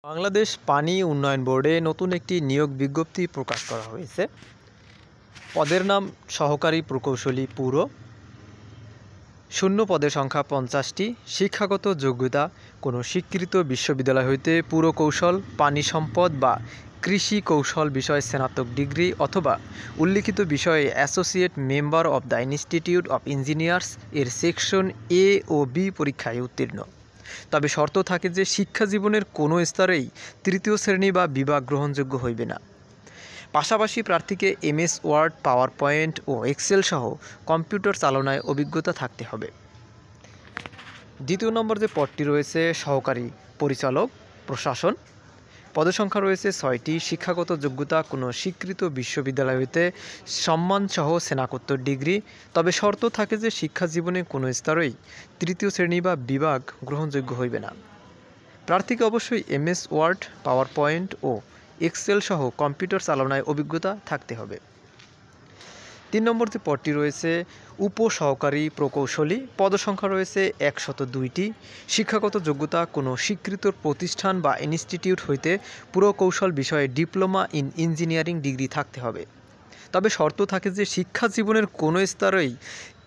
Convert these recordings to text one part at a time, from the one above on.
বাংলাদেশ পানি উন্নয়ন বোর্ডে নতুন একটি নিয়োগ বিজ্ঞপ্তি প্রকাশ করা হয়েছে। পদের নাম সহকারী প্রকৌশলী পুর। শূন্য পদের সংখ্যা 50টি। শিক্ষাগত যোগ্যতা কোনো স্বীকৃত বিশ্ববিদ্যালয় হইতে পুরকৌশল, পানি সম্পদ বা কৃষি কৌশল বিষয়ে স্নাতক ডিগ্রি অথবা উল্লিখিত বিষয়ে associate member of the institute of engineers এর সেকশন এ ও বি পরীক্ষায় উত্তীর্ণ। তবে শর্ত থাকে যে শিক্ষা জীবনের কোনো স্তরেই তৃতীয় শ্রেণী বা বিভাগ গ্রহণযোগ্য হইবে না। পাশাপাশি প্রার্থীকে MS ওয়ার্ড, পাওয়ার পয়েন্ট ও এক্সেল সহ কম্পিউটার চালনায় অভিজ্ঞতা থাকতে হবে। দ্বিতীয় নম্বর যে পদটি রয়েছে সহকারী পরিচালক প্রশাসন। পদসংখ্যা রয়েছে 6টি। শিক্ষাগত যোগ্যতা কোনো স্বীকৃত বিশ্ববিদ্যালয় হইতে সম্মানসহ স্নাতকোত্তর ডিগ্রি। তবে শর্ত থাকে যে শিক্ষা জীবনে কোনো স্তরেই তৃতীয় শ্রেণী বা বিভাগ গ্রহণযোগ্য হইবে না। প্রার্থীকে অবশ্যই MS ওয়ার্ড, পাওয়ার পয়েন্ট ও এক্সেল সহ কম্পিউটার চালনায় অভিজ্ঞতা থাকতে হবে। 3 নম্বর যে পদটি রয়েছে উপসহকারী প্রকৌশলী। পদসংখ্যা রয়েছে 102টি। শিক্ষাগত যোগ্যতা কোনো স্বীকৃত প্রতিষ্ঠান বা ইনস্টিটিউট হইতে পুরকৌশল বিষয়ে ডিপ্লোমা ইন ইঞ্জিনিয়ারিং ডিগ্রি থাকতে হবে। তবে শর্ত থাকে যে শিক্ষা জীবনের কোনো স্তরেই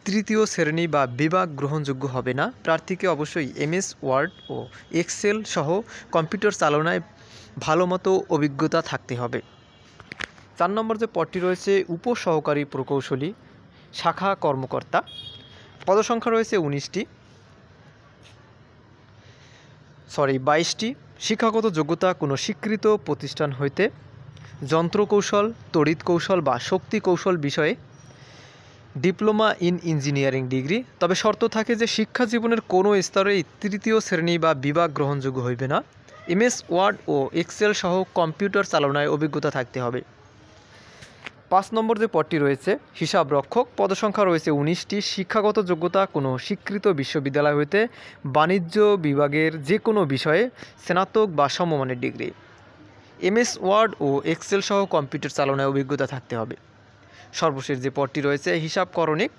তৃতীয় শ্রেণী বা বিভাগ গ্রহণযোগ্য হবে না। প্রার্থীকে অবশ্যই MS ওয়ার্ড ও এক্সেল সহ কম্পিউটার চালনায় ভালোমতো অভিজ্ঞতা থাকতে হবে। 4 নম্বর যে পদটি রয়েছে উপসহকারী প্রকৌশলী শাখা কর্মকর্তা। পদসংখ্যা রয়েছে 22টি। শিক্ষাগত যোগ্যতা কোনো স্বীকৃত প্রতিষ্ঠান হইতে যন্ত্রকৌশল, তড়িৎ কৌশল বা শক্তি কৌশল বিষয়ে ডিপ্লোমা ইন ইঞ্জিনিয়ারিং ডিগ্রি। তবে শর্ত থাকে যে শিক্ষা জীবনের কোনো স্তরেই তৃতীয় শ্রেণী বা বিভাগ গ্রহণযোগ্য হইবে না। MS ওয়ার্ড ও এক্সেল সহ কম্পিউটার চালনায় অভিজ্ঞতা থাকতে হবে। 5 নম্বর যে পদটি রয়েছে হিসাব রক্ষক। পদসংখ্যা রয়েছে 19টি। শিক্ষাগত যোগ্যতা কোনো স্বীকৃত বিশ্ববিদ্যালয় হইতে বাণিজ্য বিভাগের যে কোনো বিষয়ে স্নাতক বা সমমানের ডিগ্রি। MS ওয়ার্ড ও এক্সেল সহ কম্পিউটার চালনায় অভিজ্ঞতা থাকতে হবে। সর্বশেষ যে পদটি রয়েছে হিসাব করণিক।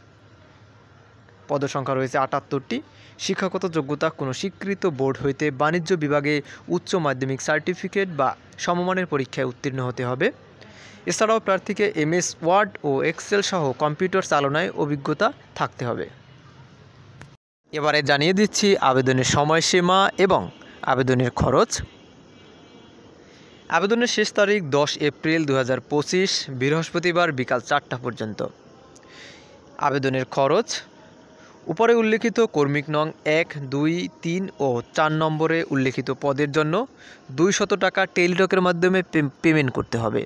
পদসংখ্যা রয়েছে 78টি। শিক্ষাগত যোগ্যতা কোনো স্বীকৃত বোর্ড হইতে বাণিজ্য বিভাগে উচ্চ মাধ্যমিক সার্টিফিকেট বা সমমানের পরীক্ষায় উত্তীর্ণ হতে হবে। এছাড়াও প্রার্থীকে MS ওয়ার্ড ও এক্সেল সহ কম্পিউটার চালনায় অভিজ্ঞতা থাকতে হবে। এবারে জানিয়ে দিচ্ছি আবেদনের সময়সীমা এবং আবেদনের খরচ। আবেদনের শেষ তারিখ 10 এপ্রিল 2025 বৃহস্পতিবার বিকাল 4টা পর্যন্ত। আবেদনের খরচ উপরে উল্লেখিত কর্মিক নং 1, 2, 3 ও 4 নম্বরে উল্লেখিত পদের জন্য 200 টাকা টেলিটকের মাধ্যমে পেমেন্ট করতে হবে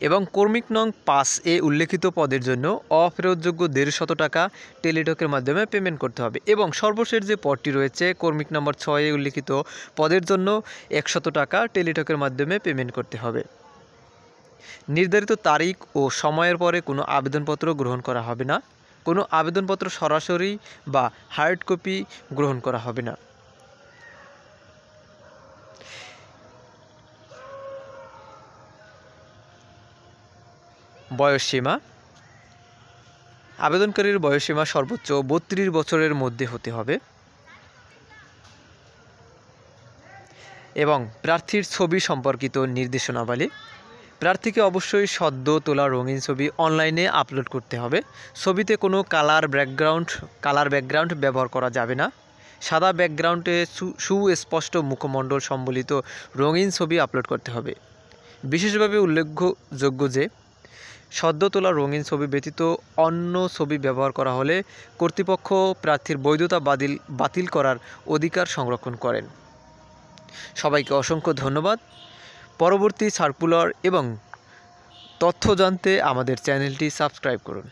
এবং কর্মিক নং 5 এ উল্লেখিত পদের জন্য অফেরতযোগ্য 150 টাকা টেলিটকের মাধ্যমে পেমেন্ট করতে হবে এবং সর্বশেষ যে পদটি রয়েছে কর্মিক নম্বর 6 এ উল্লেখিত পদের জন্য 100 টাকা টেলিটকের মাধ্যমে পেমেন্ট করতে হবে। নির্ধারিত তারিখ ও সময়ের পরে কোনো আবেদনপত্র গ্রহণ করা হবে না। কোনো আবেদনপত্র সরাসরি বা হার্ড কপি গ্রহণ করা হবে না। বয়সসীমা আবেদনকারীর বয়সসীমা সর্বোচ্চ 32 বছরের মধ্যে হতে হবে এবং প্রার্থীর ছবি সম্পর্কিত নির্দেশনাবলী। প্রার্থীকে অবশ্যই সদ্য তোলা রঙিন ছবি অনলাইনে আপলোড করতে হবে। ছবিতে কোনো কালার ব্যাকগ্রাউন্ড ব্যবহার করা যাবে না। সাদা ব্যাকগ্রাউন্ডে সুস্পষ্ট মুখমণ্ডল সম্বলিত রঙিন ছবি আপলোড করতে হবে। বিশেষভাবে উল্লেখযোগ্য যে সদ্য তোলা রঙিন ছবি ব্যতীত অন্য ছবি ব্যবহার করা হলে কর্তৃপক্ষ প্রার্থীর বৈধতা বাতিল করার অধিকার সংরক্ষণ করেন। সবাইকে অসংখ্য ধন্যবাদ। পরবর্তী সার্কুলার এবং তথ্য জানতে আমাদের চ্যানেলটি সাবস্ক্রাইব করুন।